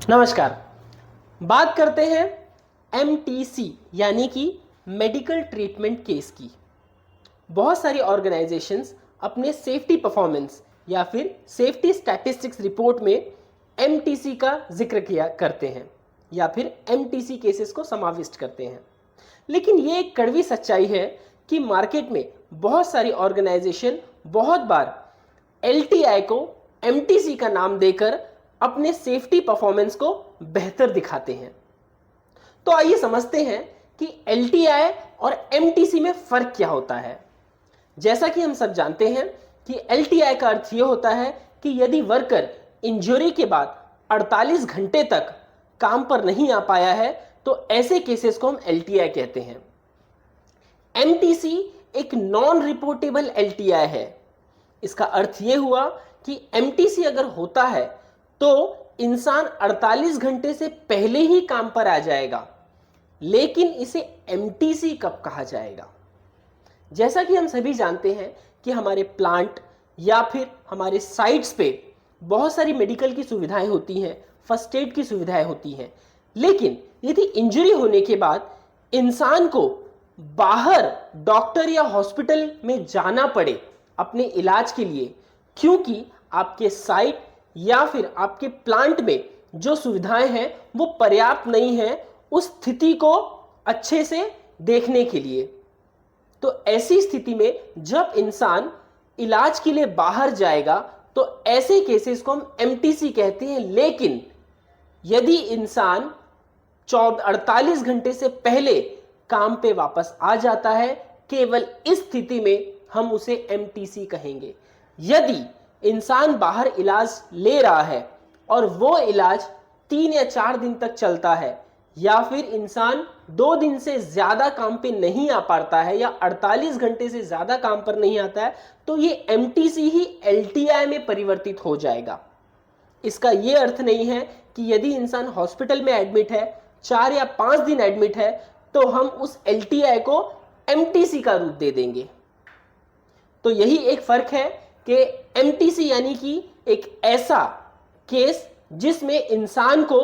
नमस्कार। बात करते हैं एमटीसी यानी कि मेडिकल ट्रीटमेंट केस की। बहुत सारी ऑर्गेनाइजेशंस अपने सेफ्टी परफॉर्मेंस या फिर सेफ्टी स्टैटिस्टिक्स रिपोर्ट में एमटीसी का जिक्र किया करते हैं या फिर एमटीसी केसेस को समाविष्ट करते हैं। लेकिन ये एक कड़वी सच्चाई है कि मार्केट में बहुत सारी ऑर्गेनाइजेशन बहुत बार एलटीआई को एमटीसी का नाम देकर अपने सेफ्टी परफॉर्मेंस को बेहतर दिखाते हैं। तो आइए समझते हैं कि एलटीआई और एमटीसी में फर्क क्या होता है। जैसा कि हम सब जानते हैं कि एलटीआई का अर्थ यह होता है कि यदि वर्कर इंजरी के बाद 48 घंटे तक काम पर नहीं आ पाया है तो ऐसे केसेस को हम एलटीआई कहते हैं। एमटीसी एक नॉन रिपोर्टेबल एलटीआई है। इसका अर्थ यह हुआ कि एमटीसी अगर होता है तो इंसान 48 घंटे से पहले ही काम पर आ जाएगा, लेकिन इसे एमटीसी कब कहा जाएगा? जैसा कि हम सभी जानते हैं कि हमारे प्लांट या फिर हमारे साइट्स पे बहुत सारी मेडिकल की सुविधाएं होती हैं, फर्स्ट एड की सुविधाएं होती हैं, लेकिन यदि इंजरी होने के बाद इंसान को बाहर डॉक्टर या हॉस्पिटल में जाना पड़े अपने इलाज के लिए, क्योंकि आपके साइट या फिर आपके प्लांट में जो सुविधाएं हैं वो पर्याप्त नहीं है उस स्थिति को अच्छे से देखने के लिए, तो ऐसी स्थिति में जब इंसान इलाज के लिए बाहर जाएगा तो ऐसे केसेस को हम एमटीसी कहते हैं। लेकिन यदि इंसान 48 घंटे से पहले काम पे वापस आ जाता है, केवल इस स्थिति में हम उसे एमटीसी कहेंगे। यदि इंसान बाहर इलाज ले रहा है और वो इलाज 3 या 4 दिन तक चलता है, या फिर इंसान 2 दिन से ज्यादा काम पे नहीं आ पाता है या 48 घंटे से ज्यादा काम पर नहीं आता है, तो ये एमटीसी ही एलटीआई में परिवर्तित हो जाएगा। इसका यह अर्थ नहीं है कि यदि इंसान हॉस्पिटल में एडमिट है, 4 या 5 दिन एडमिट है, तो हम उस एलटीआई को एमटीसी का रूप दे देंगे। तो यही एक फर्क है कि एमटीसी यानी कि एक ऐसा केस जिसमें इंसान को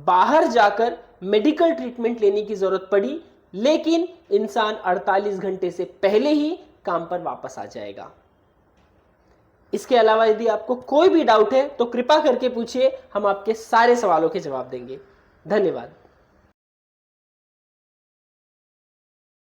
बाहर जाकर मेडिकल ट्रीटमेंट लेने की जरूरत पड़ी, लेकिन इंसान 48 घंटे से पहले ही काम पर वापस आ जाएगा। इसके अलावा यदि आपको कोई भी डाउट है तो कृपा करके पूछिए, हम आपके सारे सवालों के जवाब देंगे। धन्यवाद।